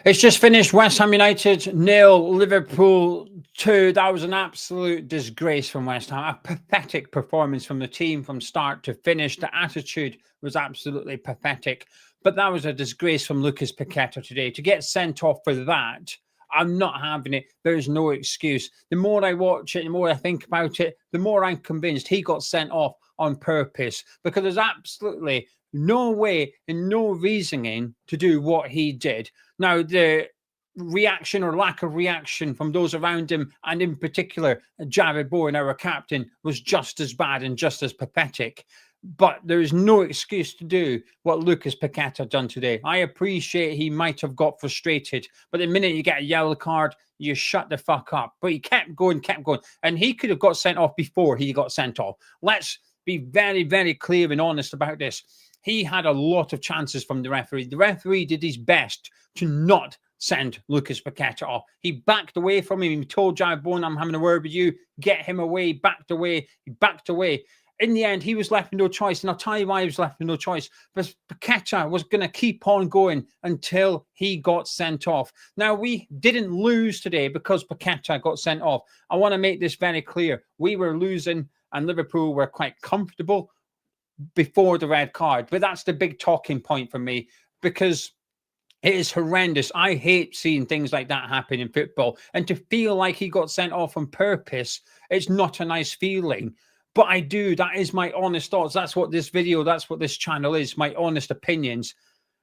It's just finished. West Ham United 0, Liverpool 2. That was an absolute disgrace from West Ham. A pathetic performance from the team from start to finish. The attitude was absolutely pathetic. But that was a disgrace from Lucas Paqueta today. To get sent off for that, I'm not having it. There's no excuse. The more I watch it, the more I think about it, the more I'm convinced he got sent off on purpose, because there's absolutely no way and no reasoning to do what he did. Now, the reaction or lack of reaction from those around him, and in particular, Jared Bowen, our captain, was just as bad and just as pathetic. But there is no excuse to do what Lucas Paqueta done today. I appreciate he might have got frustrated, but the minute you get a yellow card, you shut the fuck up. But he kept going. And he could have got sent off before he got sent off. Let's be very, very clear and honest about this. He had a lot of chances from the referee. The referee did his best to not send Lucas Paqueta off. He backed away from him. He told Jared Bowen, I'm having a word with you. Get him away. Backed away. He backed away. In the end, he was left with no choice. And I'll tell you why he was left with no choice. But Paqueta was going to keep on going until he got sent off. Now, we didn't lose today because Paqueta got sent off. I want to make this very clear. We were losing and Liverpool were quite comfortable before the red card. But that's the big talking point for me, because it is horrendous. I hate seeing things like that happen in football. And to feel like he got sent off on purpose, it's not a nice feeling. But I do. That is my honest thoughts. That's what this video, that's what this channel is, my honest opinions.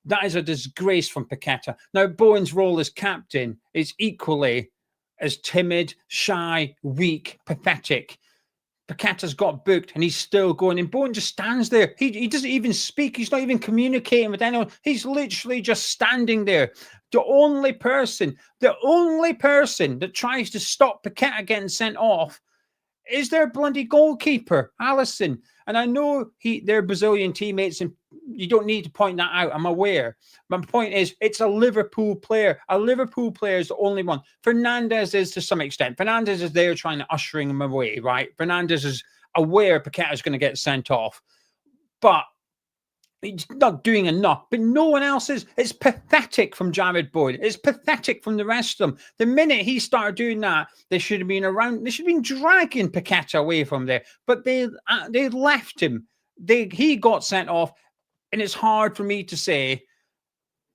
That is a disgrace from Paqueta. Now, Bowen's role as captain is equally as timid, shy, weak, pathetic. Paqueta's got booked and he's still going. And Bowen just stands there. He doesn't even speak. He's not even communicating with anyone. He's literally just standing there. The only person that tries to stop Paqueta getting sent off is their bloody goalkeeper, Alisson. And I know they're Brazilian teammates, and you don't need to point that out. I'm aware. My point is, it's a Liverpool player. A Liverpool player is the only one. Fernandes is to some extent. Fernandes is there trying to ushering him away, right? Fernandes is aware Paqueta is going to get sent off. But he's not doing enough, but no one else is. It's pathetic from Jared Bowen. It's pathetic from the rest of them. The minute he started doing that, they should have been around. They should have been dragging Paqueta away from there, but they left him. He got sent off, and it's hard for me to say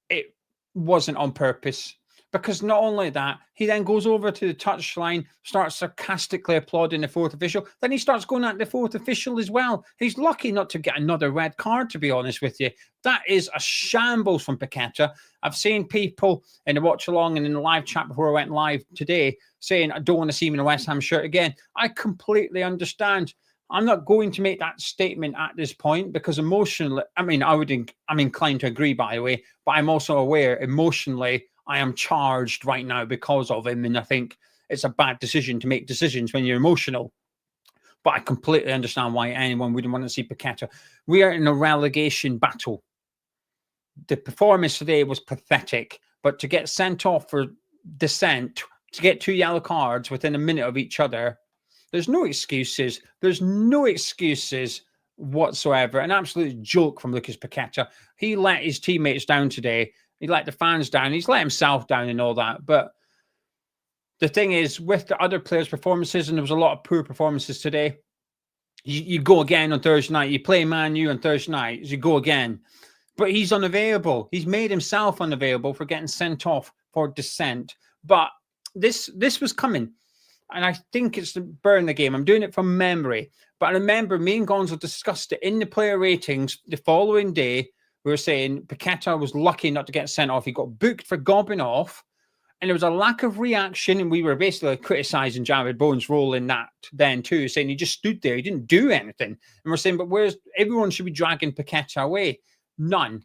it wasn't on purpose. Because not only that, he then goes over to the touchline, starts sarcastically applauding the fourth official. Then he starts going at the fourth official as well. He's lucky not to get another red card, to be honest with you. That is a shambles from Paqueta. I've seen people in the watch along and in the live chat before I went live today saying, I don't want to see him in a West Ham shirt again. I completely understand. I'm not going to make that statement at this point because emotionally, I'm inclined to agree, by the way, but I'm also aware emotionally I am charged right now because of him, and I think it's a bad decision to make decisions when you're emotional. But I completely understand why anyone wouldn't want to see Paqueta. We are in a relegation battle. The performance today was pathetic, but to get sent off for dissent, to get 2 yellow cards within a minute of each other, there's no excuses. There's no excuses whatsoever. An absolute joke from Lucas Paqueta. He let his teammates down today. He let the fans down. He's let himself down and all that. But the thing is, with the other players' performances, and there was a lot of poor performances today, you go again on Thursday night. You play Man U on Thursday night. You go again. But he's unavailable. He's made himself unavailable for getting sent off for dissent. But this was coming. And I think it's to burn the game. I'm doing it from memory. But I remember me and Gonzo discussed it in the player ratings the following day. We were saying Paqueta was lucky not to get sent off. He got booked for gobbing off. And there was a lack of reaction. And we were basically criticising Jared Bowen's role in that then too, saying he just stood there. He didn't do anything. And we're saying, but everyone should be dragging Paqueta away. None.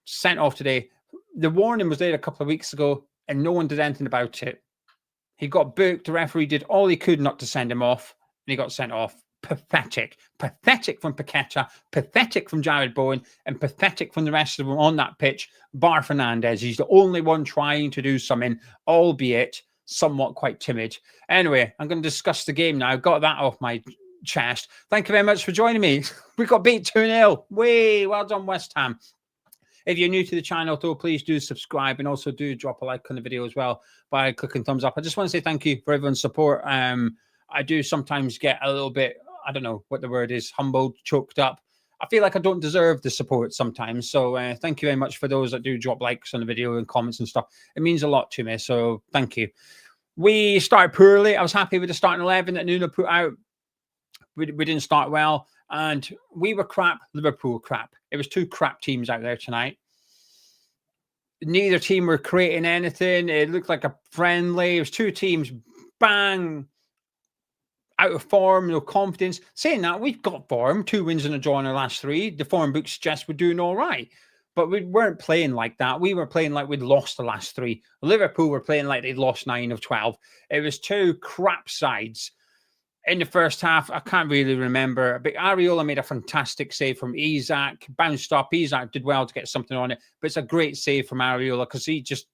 Sent off today. The warning was there a couple of weeks ago and no one did anything about it. He got booked. The referee did all he could not to send him off. And he got sent off. Pathetic. Pathetic from Paqueta, pathetic from Jared Bowen, and pathetic from the rest of them on that pitch, bar Fernandes. He's the only one trying to do something, albeit somewhat quite timid. Anyway, I'm going to discuss the game now. I've got that off my chest. Thank you very much for joining me. We got beat 2-0. Way well done, West Ham. If you're new to the channel, though, please do subscribe and also do drop a like on the video as well by clicking thumbs up. I just want to say thank you for everyone's support. I do sometimes get a little bit, I don't know what the word is, humbled, choked up. I feel like I don't deserve the support sometimes. So thank you very much for those that do drop likes on the video and comments and stuff. It means a lot to me. So thank you. We started poorly. I was happy with the starting 11 that Nuno put out. We didn't start well. And we were crap. Liverpool crap. It was two crap teams out there tonight. Neither team were creating anything. It looked like a friendly. It was two teams, bang, out of form, no confidence. Saying that, we've got form. 2 wins and a draw in our last 3. The form book suggests we're doing all right. But we weren't playing like that. We were playing like we'd lost the last 3. Liverpool were playing like they'd lost 9 of 12. It was two crap sides. In the first half, I can't really remember. But Areola made a fantastic save from Isak. Bounced up. Isak did well to get something on it. But it's a great save from Areola because he just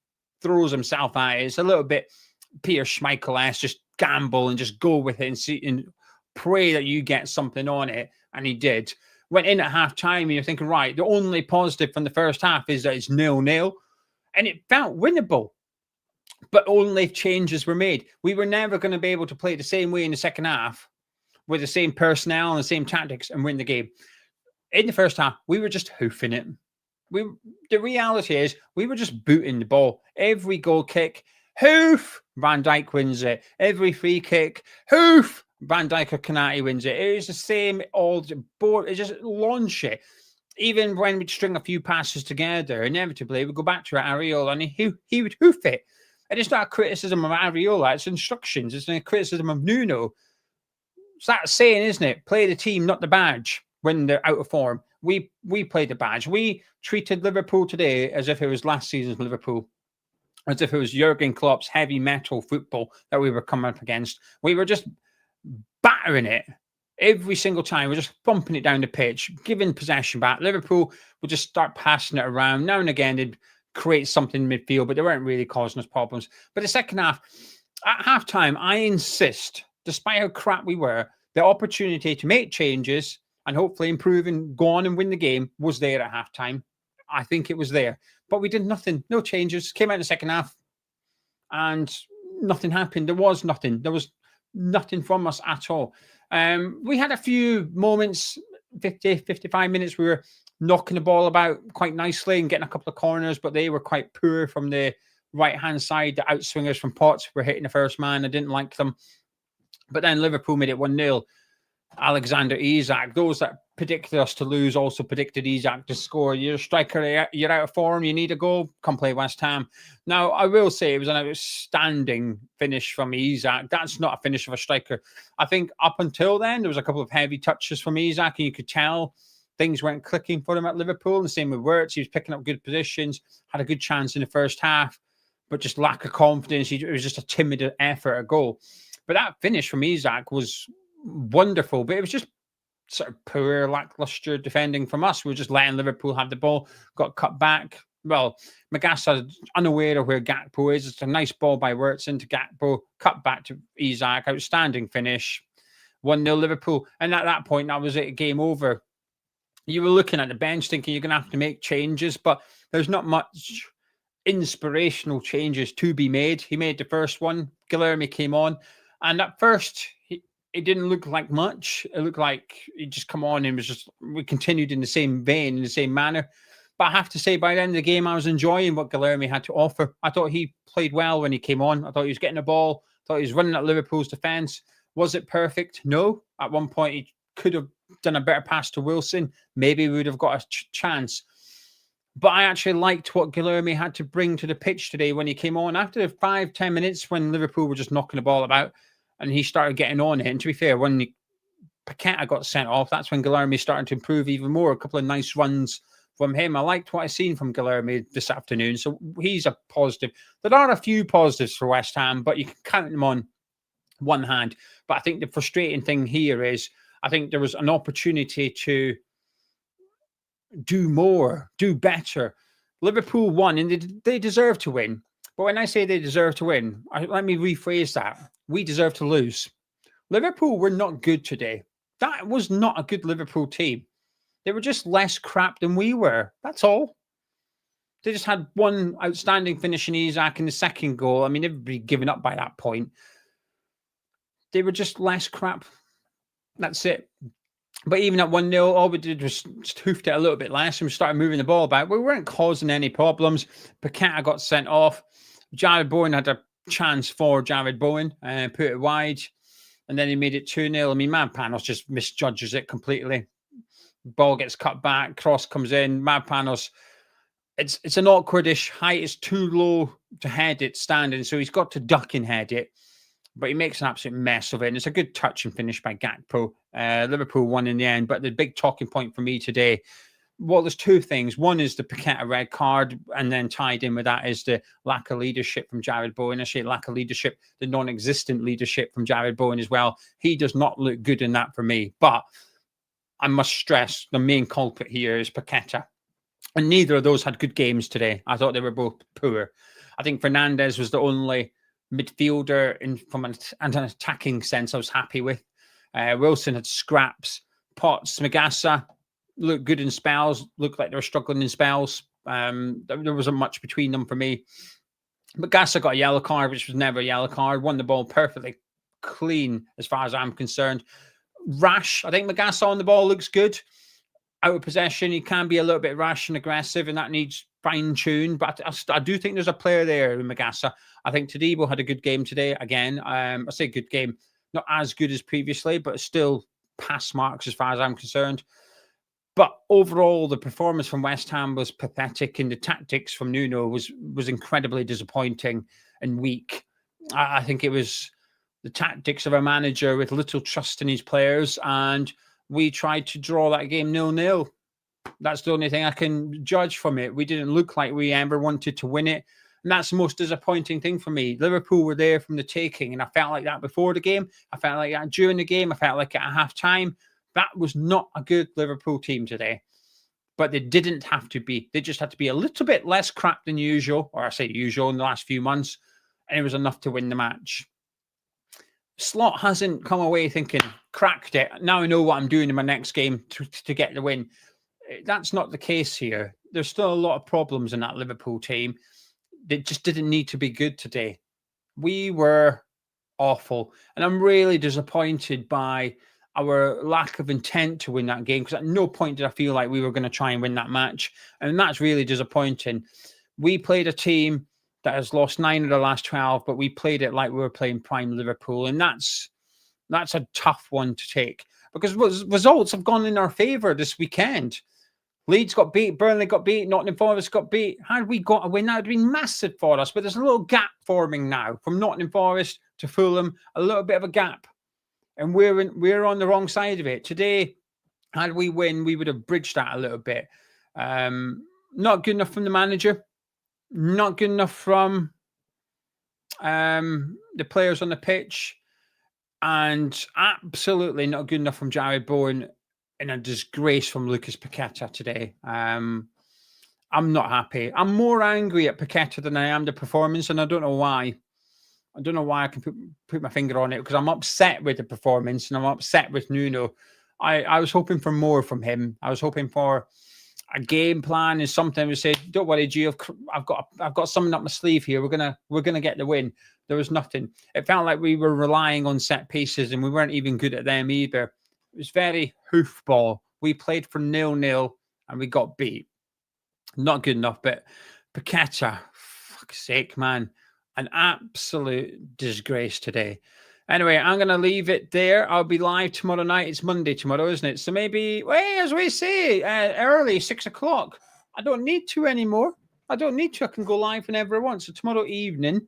throws himself at it. It's a little bit Peter Schmeichel-esque, just gamble and just go with it and see and pray that you get something on it. And he did. Went in at half time and you're thinking, right, the only positive from the first half is that it's 0-0. And it felt winnable. But only changes were made. We were never going to be able to play the same way in the second half with the same personnel and the same tactics and win the game. In the first half, we were just hoofing it. The reality is we were just booting the ball. Every goal kick, hoof, Van Dijk wins it. Every free kick, hoof, Van Dijk or Konate wins it. It was the same old board. It just launch it. Even when we'd string a few passes together, inevitably we'd go back to Areola and he would hoof it. And it's not a criticism of Areola, it's instructions. It's a criticism of Nuno. It's that saying, isn't it? Play the team, not the badge, when they're out of form. We played the badge. We treated Liverpool today as if it was last season's Liverpool, as if it was Jurgen Klopp's heavy metal football that we were coming up against. We were just battering it every single time. We're just thumping it down the pitch, giving possession back. Liverpool would just start passing it around. Now and again, they'd create something in midfield, but they weren't really causing us problems. But the second half, at halftime, I insist, despite how crap we were, the opportunity to make changes and hopefully improve and go on and win the game was there at halftime. I think it was there. But we did nothing. No changes. Came out in the second half and nothing happened. There was nothing. There was nothing from us at all. We had a few moments, 50, 55 minutes, we were knocking the ball about quite nicely and getting a couple of corners, but they were quite poor from the right-hand side. The outswingers from Potts were hitting the first man. I didn't like them. But then Liverpool made it 1-0. Alexander Isak, those that predicted us to lose also predicted Isak to score. You're a striker, you're out of form, you need a goal, come play West Ham. Now, I will say it was an outstanding finish from Isak. That's not a finish of a striker. I think up until then, there was a couple of heavy touches from Isak, and you could tell things weren't clicking for him at Liverpool. And the same with Wirtz. He was picking up good positions, had a good chance in the first half, but just lack of confidence. It was just a timid effort at goal. But that finish from Isak was wonderful, but it was just sort of poor, lackluster defending from us. We were just letting Liverpool have the ball, got cut back. Well, Magassa unaware of where Gakpo is. It's a nice ball by Wirtz into Gakpo, cut back to Isak. Outstanding finish. 1-0 Liverpool. And at that point, that was it, game over. You were looking at the bench thinking you're going to have to make changes, but there's not much inspirational changes to be made. He made the first one. Guilherme came on. And at first, it didn't look like much. It looked like he just come on and we continued in the same vein, in the same manner. But I have to say, by the end of the game, I was enjoying what Guilherme had to offer. I thought he played well when he came on. I thought he was getting the ball. I thought he was running at Liverpool's defence. Was it perfect? No. At one point, he could have done a better pass to Wilson. Maybe we would have got a chance. But I actually liked what Guilherme had to bring to the pitch today when he came on. After 5-10 minutes, when Liverpool were just knocking the ball about, and he started getting on it. And to be fair, when Paqueta got sent off, that's when Guilherme started to improve even more. A couple of nice runs from him. I liked what I've seen from Guilherme this afternoon. So he's a positive. There are a few positives for West Ham, but you can count them on one hand. But I think the frustrating thing here is I think there was an opportunity to do more, do better. Liverpool won, and they deserve to win. But when I say they deserve to win, let me rephrase that. We deserve to lose. Liverpool were not good today. That was not a good Liverpool team. They were just less crap than we were. That's all. They just had one outstanding finish in Isak in the second goal. I mean, everybody given up by that point. They were just less crap. That's it. But even at 1-0, all we did was just hoofed it a little bit less and we started moving the ball back. We weren't causing any problems. Paqueta got sent off. Jared Bowen had a chance for Jared Bowen and put it wide. And then he made it 2-0. I mean, Mavpanos just misjudges it completely. Ball gets cut back. Cross comes in. Mavpanos, it's an awkwardish height. It's too low to head it standing. So he's got to duck and head it. But he makes an absolute mess of it. And it's a good touch and finish by Gakpo. Liverpool won in the end. But the big talking point for me today, well, there's two things. One is the Paqueta red card. And then tied in with that is the lack of leadership from Jared Bowen. I say lack of leadership, the non-existent leadership from Jared Bowen as well. He does not look good in that for me. But I must stress the main culprit here is Paqueta. And neither of those had good games today. I thought they were both poor. I think Fernandes was the only midfielder from an attacking sense I was happy with. Wilson had scraps. Potts, Magassa looked good in spells, looked like they were struggling in spells. There wasn't much between them for me. Magassa got a yellow card, which was never a yellow card. Won the ball perfectly clean as far as I'm concerned. Rash, I think Magassa on the ball looks good. Out of possession, he can be a little bit rash and aggressive, and that needs fine-tuned. But I do think there's a player there in Magassa. I think Todibo had a good game today. Again, I say good game. Not as good as previously, but still pass marks as far as I'm concerned. But overall, the performance from West Ham was pathetic, and the tactics from Nuno was incredibly disappointing and weak. I think it was the tactics of a manager with little trust in his players, and we tried to draw that game 0-0. That's the only thing I can judge from it. We didn't look like we ever wanted to win it. And that's the most disappointing thing for me. Liverpool were there from the taking, and I felt like that before the game. I felt like that during the game. I felt like at half-time. That was not a good Liverpool team today. But they didn't have to be. They just had to be a little bit less crap than usual, or I say usual in the last few months, and it was enough to win the match. Slot hasn't come away thinking, cracked it. Now I know what I'm doing in my next game to get the win. That's not the case here. There's still a lot of problems in that Liverpool team. They just didn't need to be good today. We were awful. And I'm really disappointed by our lack of intent to win that game, because at no point did I feel like we were going to try and win that match. And that's really disappointing. We played a team that has lost 9 of the last 12, but we played it like we were playing prime Liverpool. And that's a tough one to take, because results have gone in our favour this weekend. Leeds got beat, Burnley got beat, Nottingham Forest got beat. Had we got a win, that would have been massive for us. But there's a little gap forming now from Nottingham Forest to Fulham, a little bit of a gap. And we're on the wrong side of it. Today, had we win, we would have bridged that a little bit. Not good enough from the manager. Not good enough from the players on the pitch. And absolutely not good enough from Jared Bowen, and a disgrace from Lucas Paqueta today. I'm not happy. I'm more angry at Paqueta than I am the performance, and I don't know why. I don't know why I can put my finger on it, because I'm upset with the performance and I'm upset with Nuno. I was hoping for more from him. I was hoping for a game plan and something to say, don't worry, G, I've got something up my sleeve here. We're gonna get the win. There was nothing. It felt like we were relying on set pieces, and we weren't even good at them either. It was very hoofball. We played for 0-0 and we got beat. Not good enough. But Paqueta, fuck's sake, man, an absolute disgrace today. Anyway, I'm going to leave it there. I'll be live tomorrow night. It's Monday tomorrow, isn't it? So maybe, well, as we say, early, 6 o'clock. I don't need to anymore. I don't need to. I can go live whenever I want. So tomorrow evening,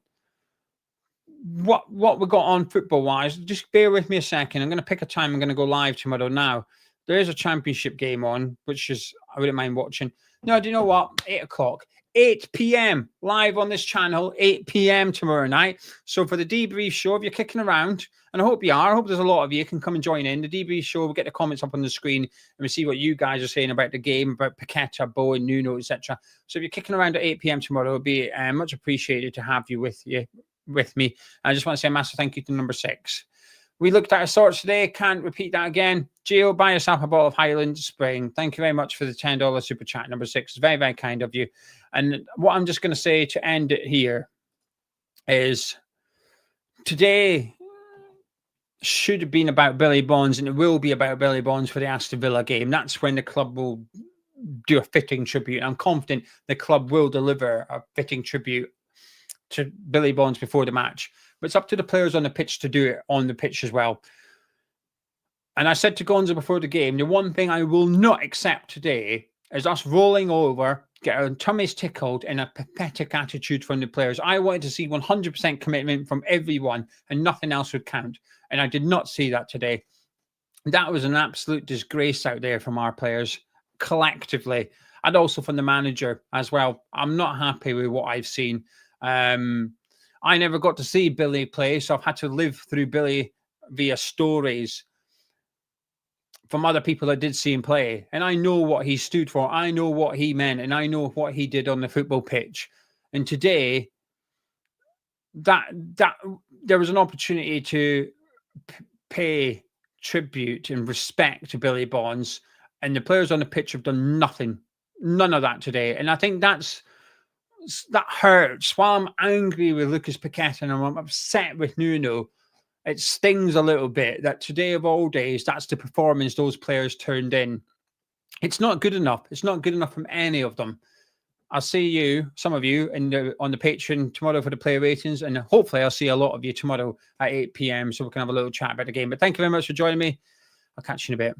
what we got on football-wise, just bear with me a second. I'm going to pick a time. I'm going to go live tomorrow now. There is a championship game on, which is, I wouldn't mind watching. No, do you know what? 8 o'clock. 8 p.m. live on this channel, 8 p.m. tomorrow night. So for the debrief show, if you're kicking around, and I hope you are, I hope there's a lot of you can come and join in. The debrief show, we'll get the comments up on the screen and we see what you guys are saying about the game, about Paqueta, Bowen, Nuno, etc. So if you're kicking around at 8 p.m. tomorrow, it'll be much appreciated to have you with me. I just want to say a massive thank you to number 6. We looked at our sorts today. Can't repeat that again. Gio, buy yourself a bottle of Highland Spring. Thank you very much for the $10 super chat number 6. It's very, very kind of you. And what I'm just going to say to end it here is today should have been about Billy Bonds, and it will be about Billy Bonds for the Aston Villa game. That's when the club will do a fitting tribute. I'm confident the club will deliver a fitting tribute to Billy Bonds before the match. But it's up to the players on the pitch to do it on the pitch as well. And I said to Gonzo before the game, the one thing I will not accept today is us rolling over, get our tummies tickled, and a pathetic attitude from the players. I wanted to see 100% commitment from everyone, and nothing else would count. And I did not see that today. That was an absolute disgrace out there from our players collectively, and also from the manager as well. I'm not happy with what I've seen. I never got to see Billy play, so I've had to live through Billy via stories from other people that did see him play. And I know what he stood for. I know what he meant, and I know what he did on the football pitch. And today, that there was an opportunity to pay tribute and respect to Billy Bonds, and the players on the pitch have done nothing. None of that today. And I think that hurts. While I'm angry with Lucas Paqueta and I'm upset with Nuno, it stings a little bit that today of all days, that's the performance those players turned in. It's not good enough. It's not good enough from any of them. I'll see you, some of you, on the Patreon tomorrow for the player ratings, and hopefully I'll see a lot of you tomorrow at 8 p.m. so we can have a little chat about the game. But thank you very much for joining me. I'll catch you in a bit.